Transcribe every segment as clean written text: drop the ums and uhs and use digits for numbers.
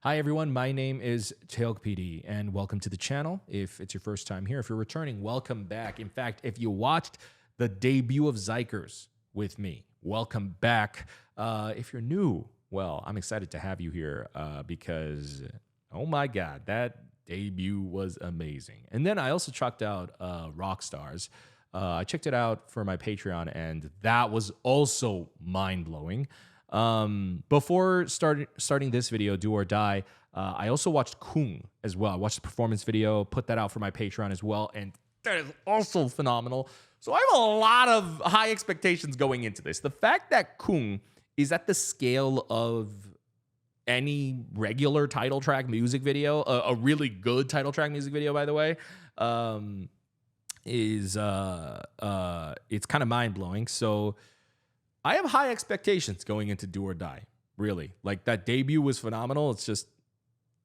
Hi everyone, my name is Tailk PD and welcome to the channel. If it's your first time here, if you're returning, welcome back. In fact, if you watched the debut of Xikers with me, welcome back. If you're new, well, I'm excited to have you here because, oh my God, that debut was amazing. And then I also checked out Rockstars. I checked it out for my Patreon and that was also mind-blowing. Before starting this video, Do or Die, I also watched Kung as well. I watched the performance video, put that out for my Patreon as well, and that is also phenomenal. So I have a lot of high expectations going into this. The fact that Kung is at the scale of any regular title track music video, a really good title track music video, by the way, it's kind of mind-blowing. So I have high expectations going into Do or Die, really. Like, that debut was phenomenal. It's just,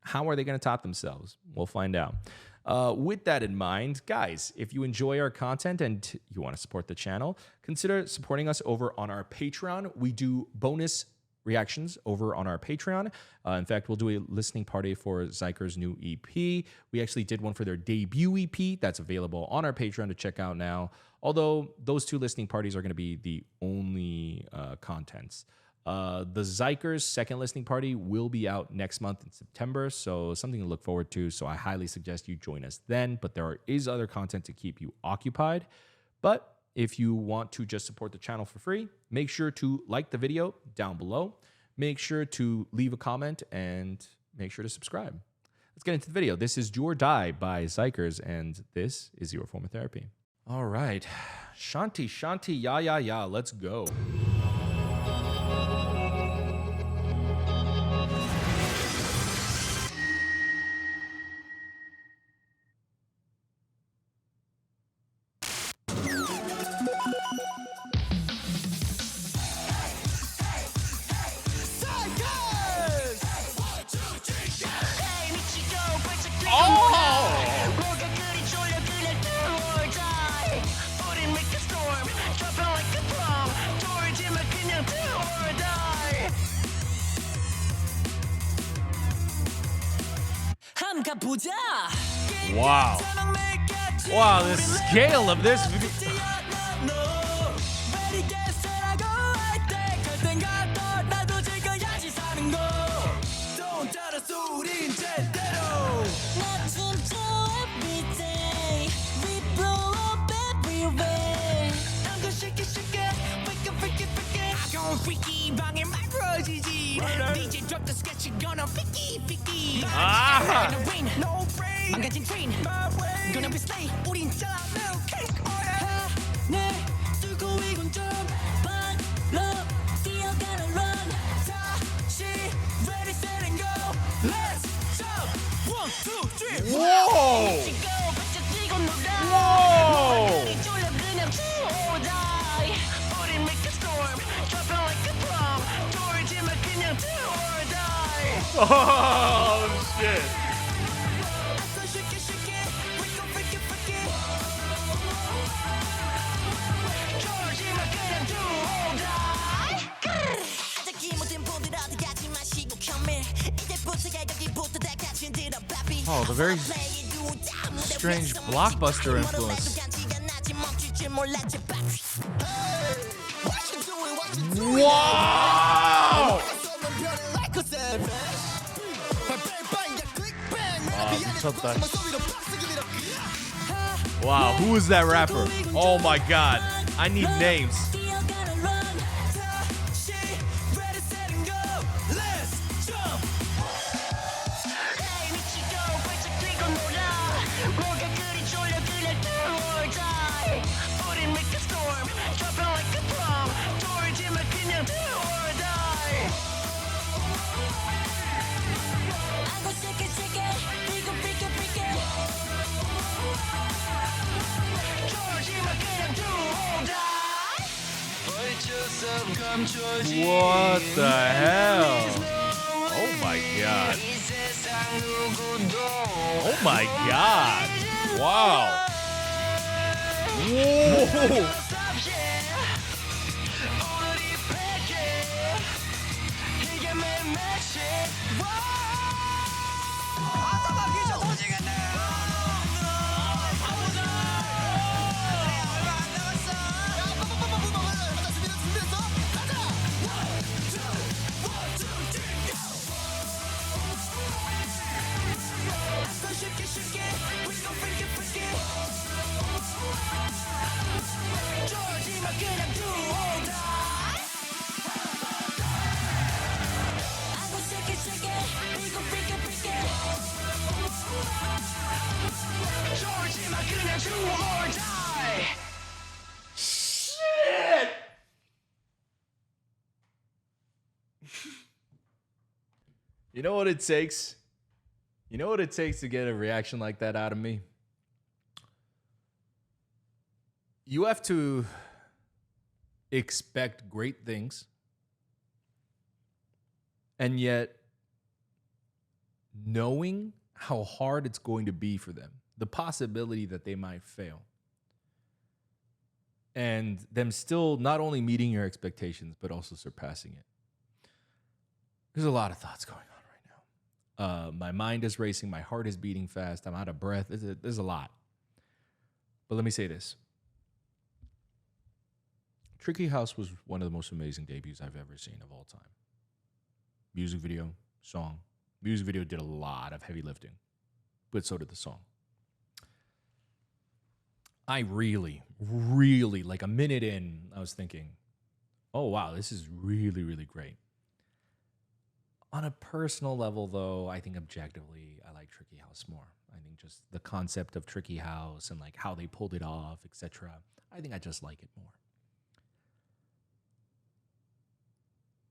how are they going to top themselves? We'll find out. With that in mind, guys, if you enjoy our content and you want to support the channel, consider supporting us over on our Patreon. We do bonus reactions over on our Patreon. In fact, we'll do a listening party for Xikers' new EP. We actually did one for their debut EP that's available on our Patreon to check out now. Although those two listening parties are going to be the only contents. The Xikers' second listening party will be out next month in September, so something to look forward to. So I highly suggest you join us then, but there is other content to keep you occupied. But if you want to just support the channel for free, make sure to like the video down below. Make sure to leave a comment and make sure to subscribe. Let's get into the video. This is Do or Die by Xikers, and this is Your Form of Therapy. All right. Shanti, Shanti, ya, ya, ya. Let's go. Wow. Wow, the scale of this video. Whoa! Whoa! Oh, shit. Oh, the very strange blockbuster influence. Wow! Wow, who is that rapper? Oh my God, I need names. What the hell? Oh my God. Oh my God. Wow. Whoa. You know what it takes? You know what it takes to get a reaction like that out of me? You have to expect great things, and yet knowing how hard it's going to be for them, the possibility that they might fail, and them still not only meeting your expectations, but also surpassing it. There's a lot of thoughts going on right now. My mind is racing. My heart is beating fast. I'm out of breath. There's a lot. But let me say this. Tricky House was one of the most amazing debuts I've ever seen of all time. Music video, song. Music video did a lot of heavy lifting, but so did the song. I really, like a minute in, I was thinking, oh, wow, this is really, really great. On a personal level, though, I think objectively, I like Tricky House more. I think just the concept of Tricky House and like how they pulled it off, etc. I think I just like it more.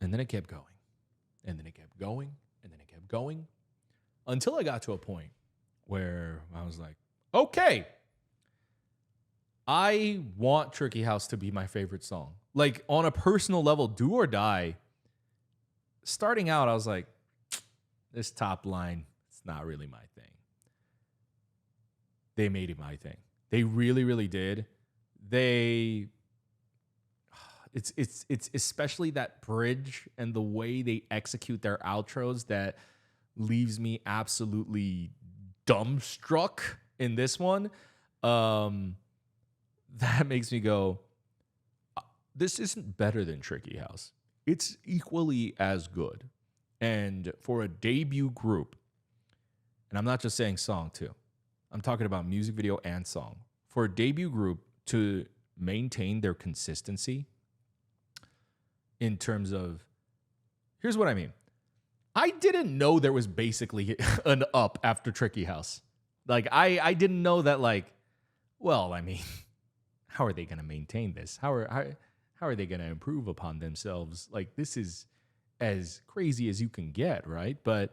And then it kept going. And then it kept going. And then it kept going. Until I got to a point where I was like, okay, I want Tricky House to be my favorite song. Like on a personal level, Do or Die, starting out, I was like, this top line, it's not really my thing. They made it my thing. They really, really did. It's especially that bridge and the way they execute their outros that leaves me absolutely dumbstruck in this one. That makes me go, this isn't better than Tricky House. It's equally as good. And for a debut group, and I'm not just saying song too, I'm talking about music video and song. For a debut group to maintain their consistency in terms of, here's what I mean. I didn't know there was basically an up after Tricky House. Like, I didn't know that, like, well, I mean, how are they going to maintain this? How are they going to improve upon themselves? Like, this is as crazy as you can get, right? But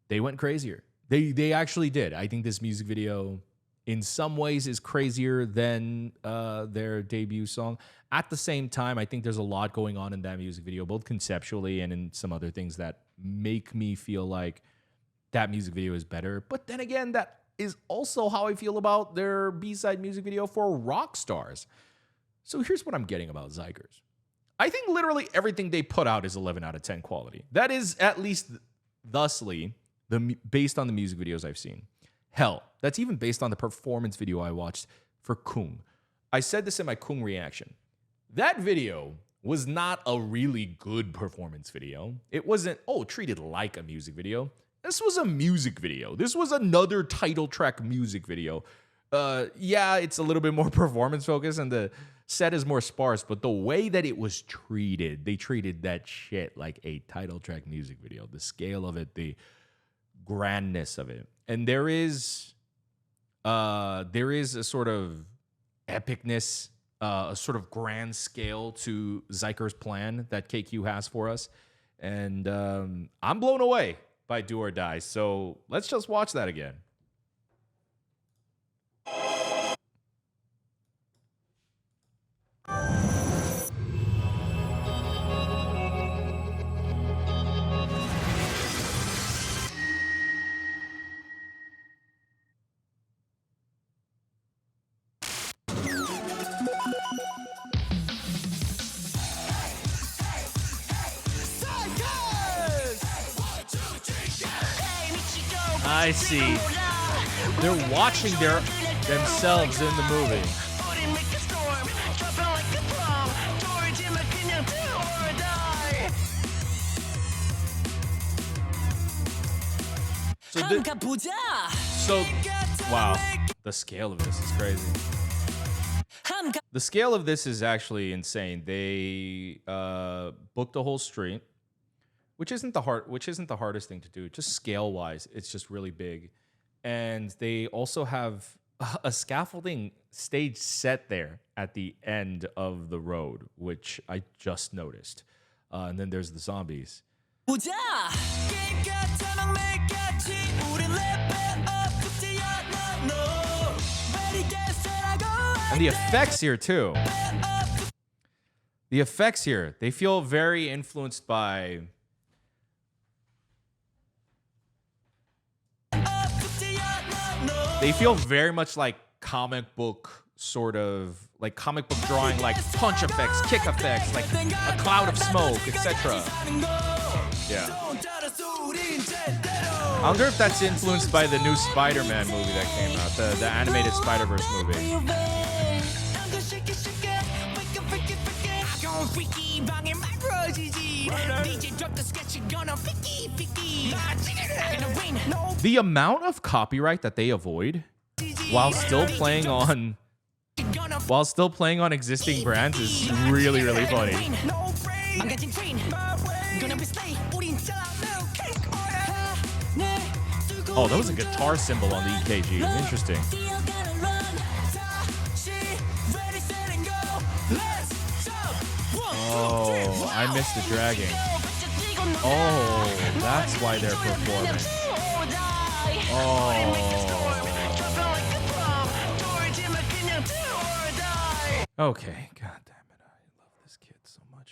they went crazier. They actually did. I think this music video, in some ways, is crazier than their debut song. At the same time, I think there's a lot going on in that music video, both conceptually and in some other things that make me feel like that music video is better. But then again, that is also how I feel about their B-side music video for Rock Stars. So here's what I'm getting about xikers. I think literally everything they put out is 11 out of 10 quality. That is at least thusly based on the music videos I've seen. Hell, that's even based on the performance video I watched for Kung. I said this in my Kung reaction. That video was not a really good performance video. It wasn't, treated like a music video. This was a music video. This was another title track music video. Yeah, it's a little bit more performance focused and the set is more sparse, but the way that it was treated, they treated that shit like a title track music video. The scale of it, the grandness of it. And there is a sort of epicness, a sort of grand scale to xikers' plan that KQ has for us. And I'm blown away by Do or Die. So let's just watch that again. I see. They're watching themselves in the movie. Wow, the scale of this is crazy. The scale of this is actually insane. They booked a whole street, which isn't the hardest thing to do. Just scale wise, it's just really big, and they also have a scaffolding stage set there at the end of the road, which I just noticed. And then there's the zombies. 보자. And the effects here too. The effects here, they feel very influenced by they feel very much like comic book sort of like comic book drawing, like punch effects, kick effects, like a cloud of smoke, etc. Yeah. I wonder if that's influenced by the new Spider-Man movie that came out, the animated Spider-Verse movie. The amount of copyright that they avoid while still playing on existing brands is really, really funny. Oh, that was a guitar symbol on the EKG. Interesting. Oh, I missed the dragging. Oh, that's why they're performing. Oh. Okay, god damn it. I love this kid so much.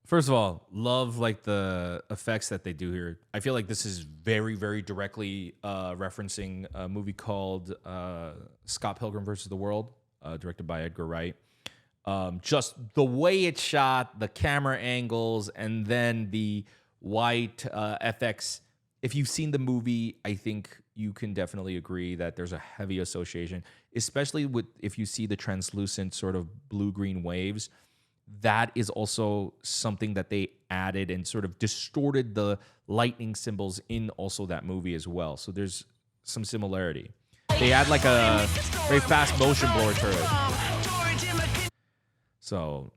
First of all, love like the effects that they do here. I feel like this is very, very directly referencing a movie called Scott Pilgrim vs. the World, directed by Edgar Wright. Just the way it's shot, the camera angles, and then the white FX. If you've seen the movie, I think you can definitely agree that there's a heavy association, especially with if you see the translucent sort of blue-green waves. That is also something that they added and sort of distorted the lightning symbols in also that movie as well. So there's some similarity. They add like a very fast motion blur to it. So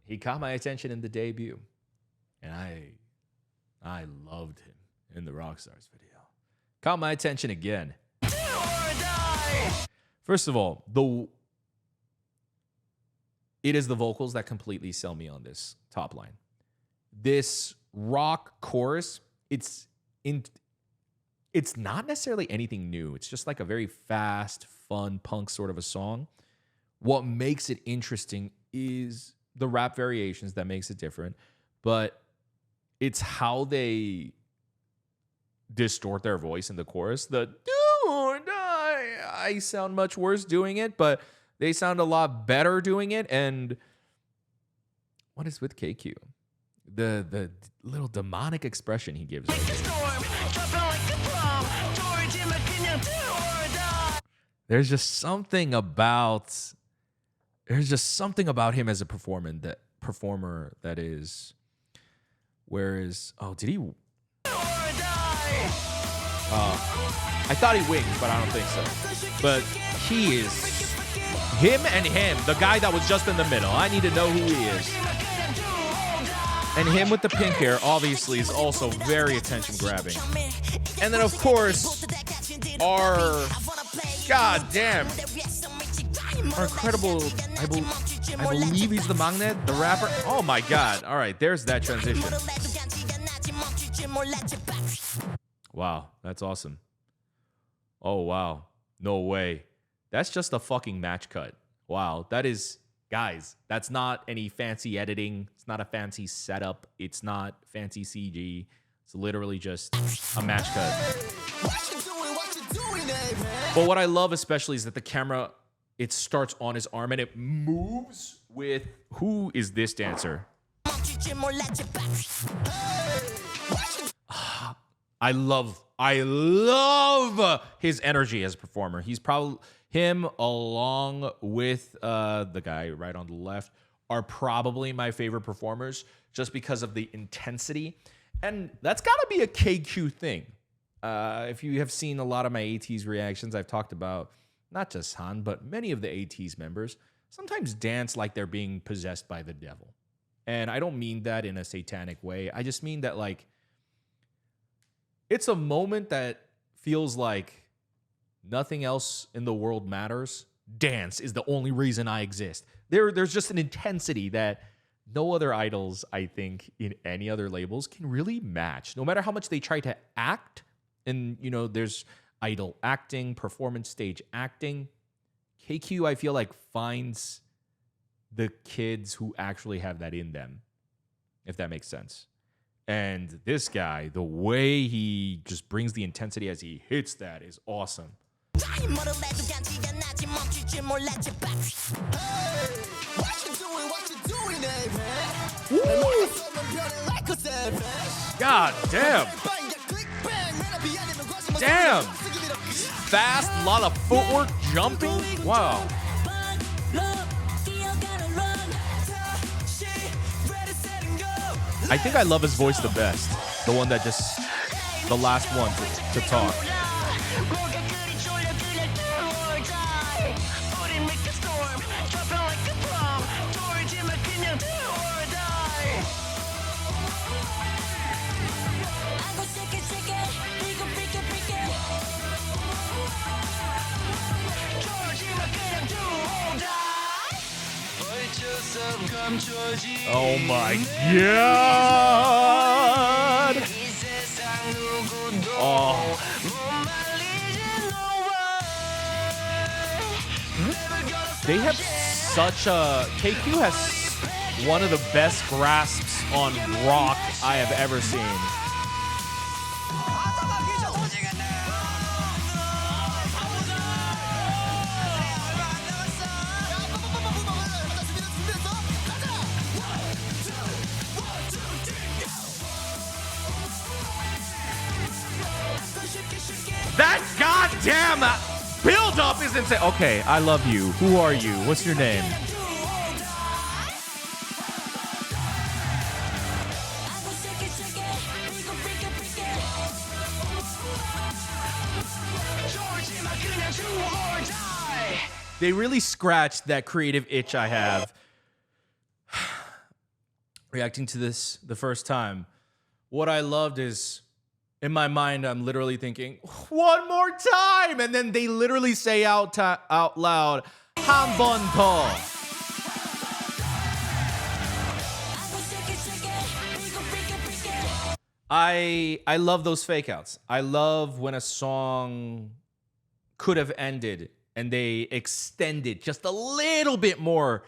he caught my attention in the debut, and I loved him in the Rockstars video. Caught my attention again. First of all, it is the vocals that completely sell me on this top line. This rock chorus, it's not necessarily anything new. It's just like a very fast, fun punk sort of a song. What makes it interesting is the rap variations that makes it different, but it's how they distort their voice in the chorus. The do or die, I sound much worse doing it, but they sound a lot better doing it. And what is with KQ? The little demonic expression he gives. There's just something about him as a performer that is. Whereas, did he? I thought he winged, but I don't think so. But he is. Him, the guy that was just in the middle. I need to know who he is. And him with the pink hair, obviously, is also very attention-grabbing. And then, of course, our incredible, I believe he's the Magnet, the rapper. Oh, my God. All right, there's that transition. Wow, that's awesome. Oh, wow. No way. That's just a fucking match cut. Wow, that is, guys, that's not any fancy editing. It's not a fancy setup. It's not fancy CG. It's literally just a match cut. But what I love especially is that the camera, it starts on his arm and it moves with, who is this dancer? I love his energy as a performer. He's probably, him along with the guy right on the left are probably my favorite performers just because of the intensity. And that's got to be a KQ thing. If you have seen a lot of my ATEEZ reactions, I've talked about not just Han, but many of the ATEEZ members sometimes dance like they're being possessed by the devil. And I don't mean that in a satanic way. I just mean that, like, it's a moment that feels like nothing else in the world matters. dance is the only reason I exist. There's just an intensity that no other idols, I think, in any other labels can really match. No matter how much they try to act, and there's idol acting, performance stage acting. KQ, I feel like, finds the kids who actually have that in them, if that makes sense. And this guy, the way he just brings the intensity as he hits that is awesome. Woo! God damn. Damn. Fast, a lot of footwork, jumping. Wow. I think I love his voice the best. The one that just, the last one to talk. Oh my God! Oh. They have such a... KQ has one of the best grasps on rock I have ever seen. That goddamn build-up is insane. Okay, I love you. Who are you? What's your name? They really scratched that creative itch I have. Reacting to this the first time. What I loved is, in my mind, I'm literally thinking, one more time! And then they literally say out loud, 한 번 더. I love those fake outs. I love when a song could have ended and they extended just a little bit more.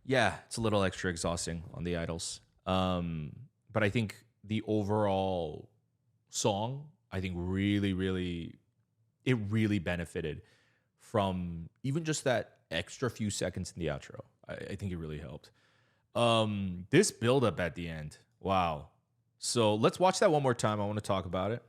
Yeah, it's a little extra exhausting on the idols. But I think the overall song, I think really benefited from even just that extra few seconds in the outro. I think it really helped. This build-up at the end, wow. So let's watch that one more time. I want to talk about it.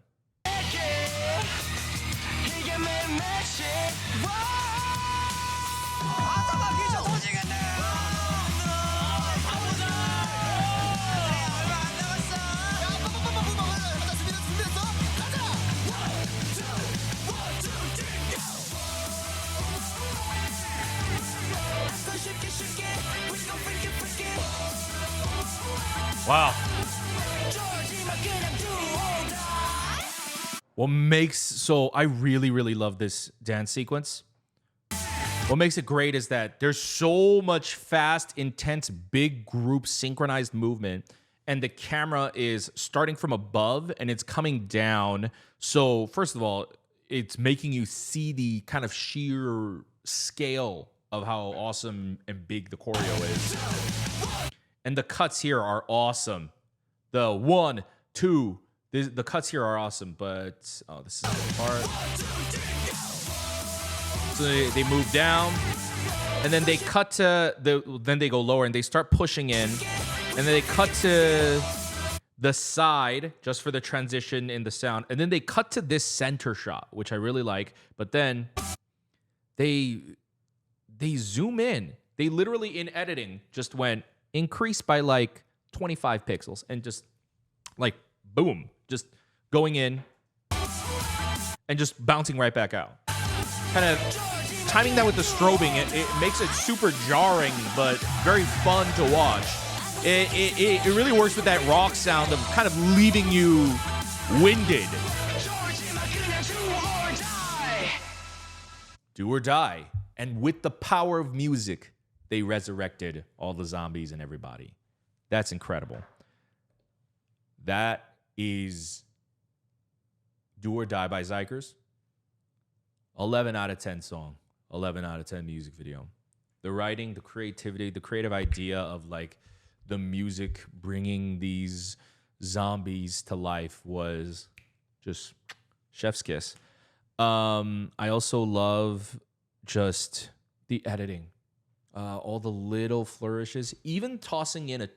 Wow. I really love this dance sequence. What makes it great is that there's so much fast, intense, big group synchronized movement, and the camera is starting from above and it's coming down. So first of all, it's making you see the kind of sheer scale of how awesome and big the choreo is. And the cuts here are awesome. The 1, 2, the cuts here are awesome, but this is the part. So they move down, and then they cut to then they go lower and they start pushing in, and then they cut to the side just for the transition in the sound, and then they cut to this center shot, which I really like. But then they zoom in. They literally in editing just went increase by like 25 pixels and just like boom, just going in and just bouncing right back out. Kind of timing that with the strobing, it makes it super jarring but very fun to watch. It really works with that rock sound of kind of leaving you winded. Do or die. And with the power of music, they resurrected all the zombies and everybody. That's incredible. That is Do or Die by Xikers. 11 out of 10 song. 11 out of 10 music video. The writing, the creativity, the creative idea of like the music bringing these zombies to life was just chef's kiss. I also love just the editing, all the little flourishes, even tossing in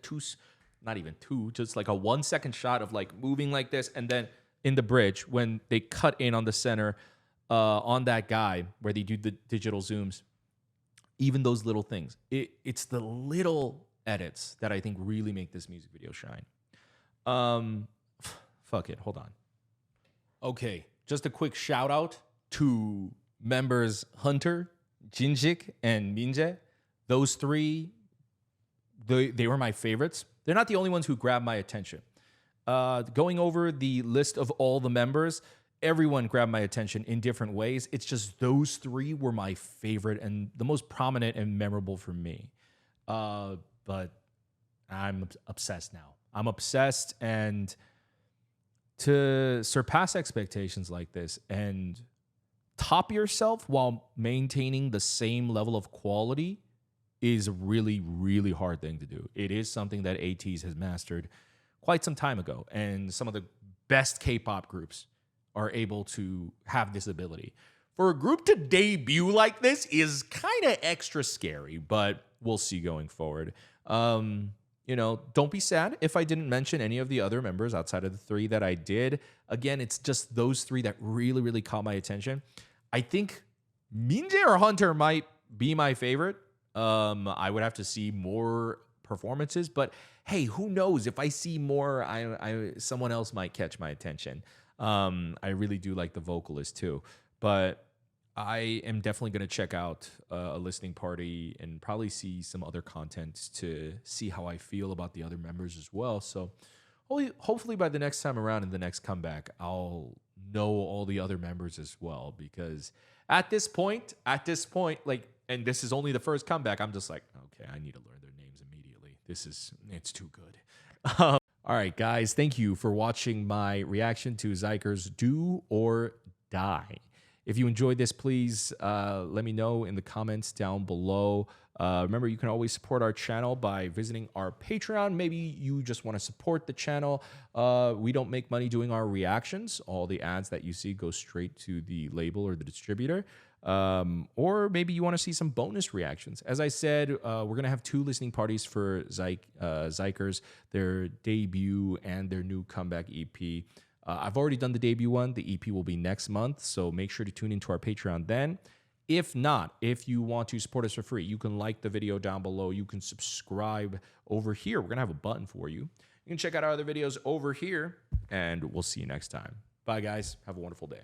not even two, just like a 1 second shot of like moving like this, and then in the bridge when they cut in on the center on that guy where they do the digital zooms. Even those little things. It's the little edits that I think really make this music video shine. Fuck it. Hold on. Okay. Just a quick shout out to members Hunter, Jinjik, and Minje. Those three, they were my favorites. They're not the only ones who grabbed my attention. Going over the list of all the members, everyone grabbed my attention in different ways. It's just those three were my favorite and the most prominent and memorable for me. But I'm obsessed now. I'm obsessed, and to surpass expectations like this and top yourself while maintaining the same level of quality is a really, really hard thing to do. It is something that ATEEZ has mastered quite some time ago, and some of the best K-pop groups are able to have this ability. For a group to debut like this is kind of extra scary, but we'll see going forward. Don't be sad if I didn't mention any of the other members outside of the three that I did. Again, it's just those three that really, really caught my attention. I think Minje or Hunter might be my favorite. I would have to see more performances, but hey, who knows? If I see more, someone else might catch my attention. I really do like the vocalist too, but I am definitely going to check out a listening party and probably see some other content to see how I feel about the other members as well. So hopefully by the next time around in the next comeback, I'll know all the other members as well, because at this point, like, and this is only the first comeback, I'm just like, okay, I need to learn their names immediately. It's too good. All right, guys, thank you for watching my reaction to Xikers' Do or Die. If you enjoyed this, please let me know in the comments down below. Remember, you can always support our channel by visiting our Patreon. Maybe you just want to support the channel. We don't make money doing our reactions. All the ads that you see go straight to the label or the distributor. Or maybe you want to see some bonus reactions. As I said, we're going to have 2 listening parties for Xikers, their debut and their new comeback EP. I've already done the debut one. The EP will be next month, so make sure to tune into our Patreon then. If not, if you want to support us for free, you can like the video down below. You can subscribe over here. We're going to have a button for you. You can check out our other videos over here, and we'll see you next time. Bye, guys. Have a wonderful day.